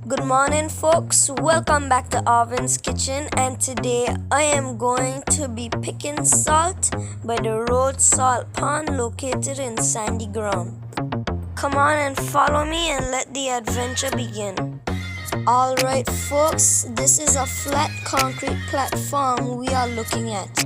Good morning, folks. Welcome back to Arvin's Kitchen, and today I am going to be picking salt by the road salt pond located in sandy ground. Come on and follow me and let the adventure begin. Alright, folks, this is a flat concrete platform we are looking at.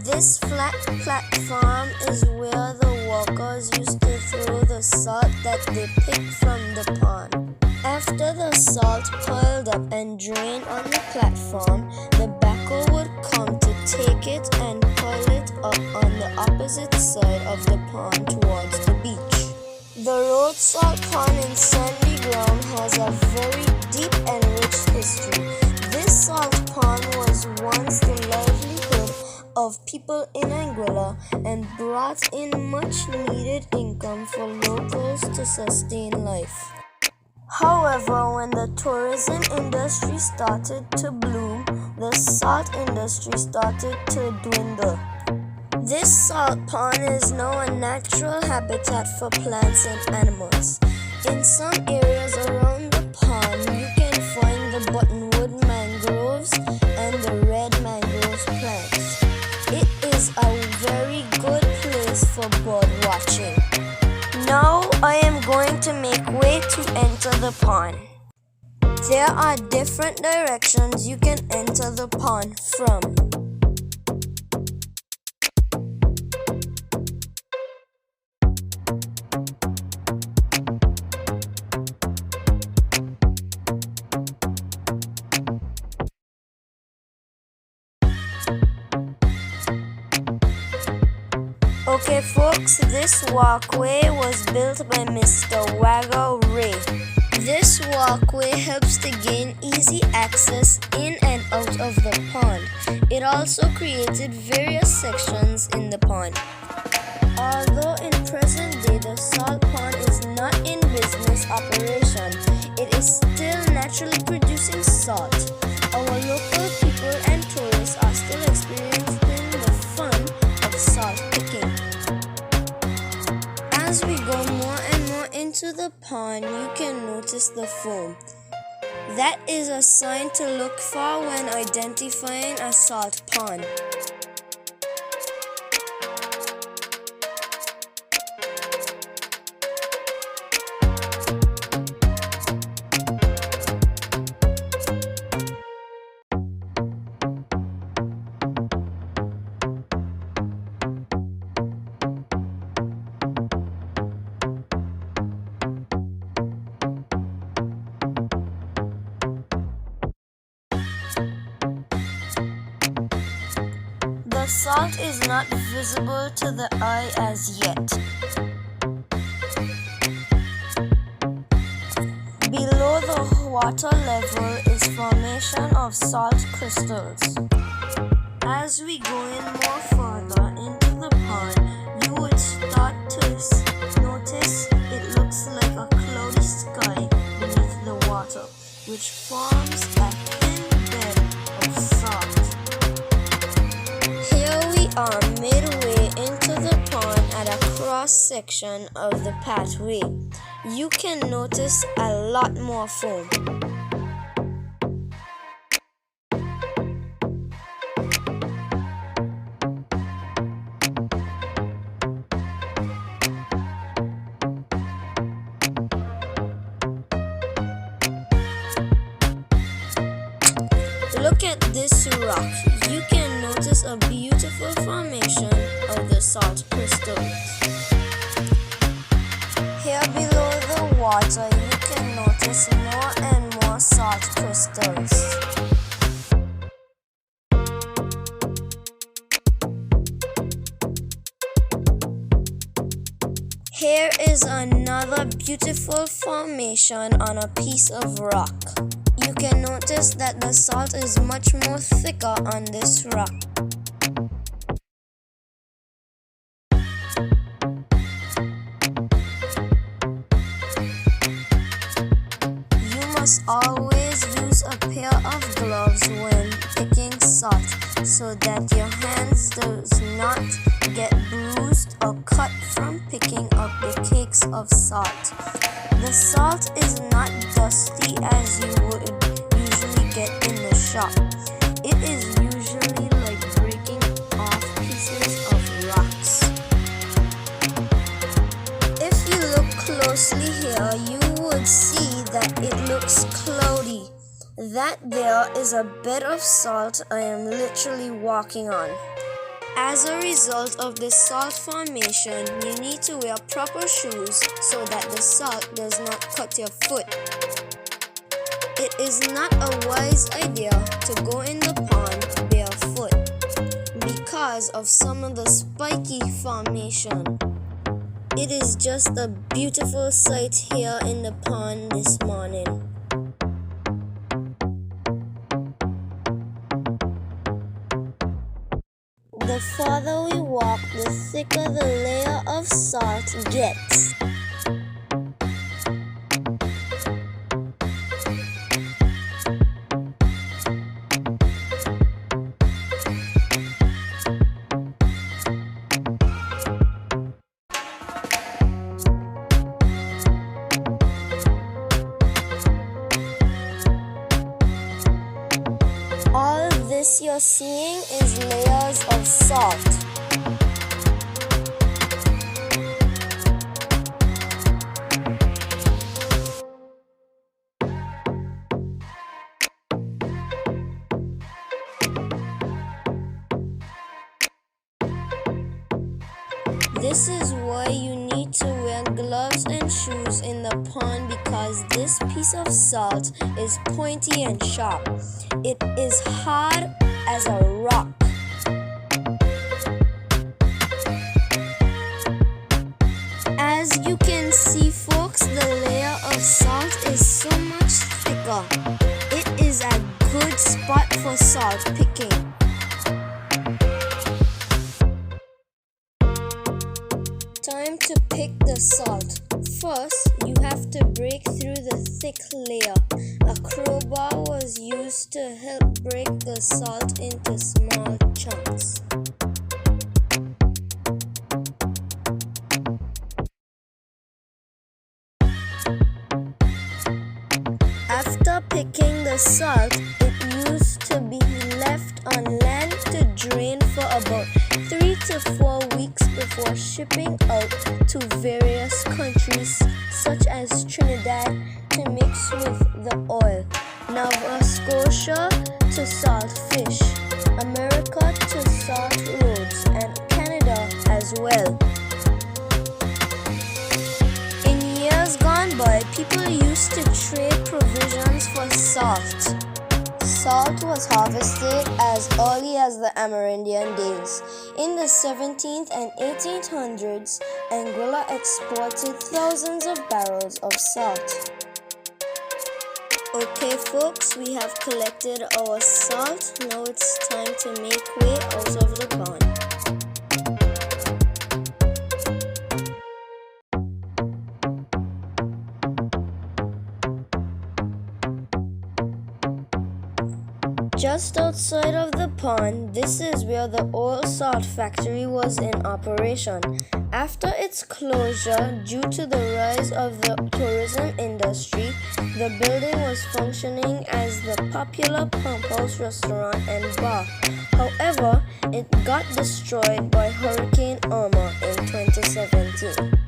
This flat platform is where the walkers used to throw the salt that they picked from the pond. After the salt piled up and drained on the platform, the backhoe would come to take it and pile it up on the opposite side of the pond towards the beach. The road salt pond in sandy ground has a very deep and rich history. This salt pond was once the livelihood of people in Anguilla and brought in much needed income for locals to sustain life. However, when the tourism industry started to bloom, the salt industry started to dwindle. This salt pond is now a natural habitat for plants and animals. In some areas around the pond, you can find the buttonwood mangroves and the red mangrove plants. It is a very good place for bird watching. Now I am going to make way to enter the pond. There are different directions you can enter the pond from. Okay folks, this walkway was built by Mr. Wagga Ray. This walkway helps to gain easy access in and out of the pond. It also created various sections in the pond. Although in present day the salt pond is not in business operation, it is still naturally producing salt. Our local people and tourists are still experiencing the fun of salt picking. As we go more and more into the pond, you can notice the foam. That is a sign to look for when identifying a salt pond. The salt is not visible to the eye as yet. Below the water level is formation of salt crystals. As we go in more further into the pond, you would start to notice it looks like a cloudy sky beneath the water, which forms a thin bed of salt. Are midway into the pond at a cross section of the pathway. You can notice a lot more foam. Look at this rock. You can notice a beautiful formation of the salt crystals. Here below the water, you can notice more and more salt crystals. Here is another beautiful formation on a piece of rock. You can notice that the salt is much more thicker on this rock. You must always use a pair of gloves when picking salt so that your hands does not get bruised or cut from picking up the cakes of salt. The salt is not dusty as you would usually get in the shop. It is usually like breaking off pieces of rocks. If you look closely here, you would see that it looks cloudy. That there is a bed of salt I am literally walking on. As a result of this salt formation, you need to wear proper shoes so that the salt does not cut your foot. It is not a wise idea to go in the pond barefoot because of some of the spiky formation. It is just a beautiful sight here in the pond this morning. The farther we walk, the thicker the layer of salt gets. All this you're seeing is layers of salt. This is why you need to wear gloves and shoes in the pond, because this piece of salt is pointy and sharp. It is hard as a rock. As you can see, folks, the layer of salt is so much thicker. It is a good spot for salt picking. Time to pick the salt. First, you have to break through the thick layer. A crowbar was used to help break the salt into small chunks. After picking the salt, it used to be left on land to drain for about 3 to 4 weeks before shipping out to various countries such as Trinidad to mix with the oil, Nova Scotia to salt fish, America to salt roads, and Canada as well. In years gone by, people used to trade provisions for salt. Salt was harvested as early as the Amerindian days. In the 17th and 1800s, Angola exported thousands of barrels of salt. Okay folks, we have collected our salt. Now it's time to make way out of the pond. Just outside of the pond, this is where the old salt factory was in operation. After its closure, due to the rise of the tourism industry, the building was functioning as the popular pump house, restaurant, and bar. However, it got destroyed by Hurricane Irma in 2017.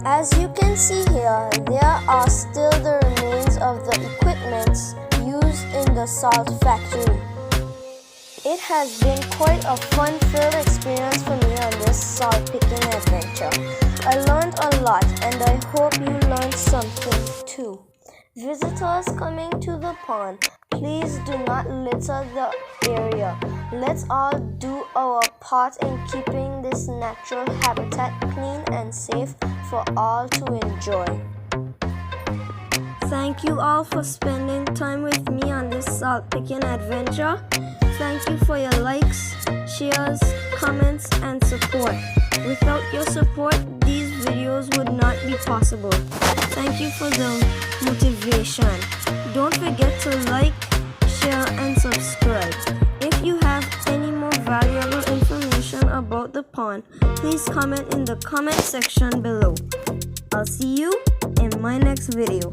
As you can see here, there are still the remains of the equipment used in the salt factory. It has been quite a fun-filled experience for me on this salt picking adventure. I learned a lot, and I hope you learned something too. Visitors coming to the pond, please do not litter the area. Let's all do our part in keeping this natural habitat clean and safe for all to enjoy. Thank you all for spending time with me on this salt picking adventure. Thank you for your likes, shares, comments, and support. Without your support, these videos would not be possible. Thank you for the motivation. Don't forget to like, share, and subscribe. If you have any more valuable information about the pond, please comment in the comment section below. I'll see you in my next video.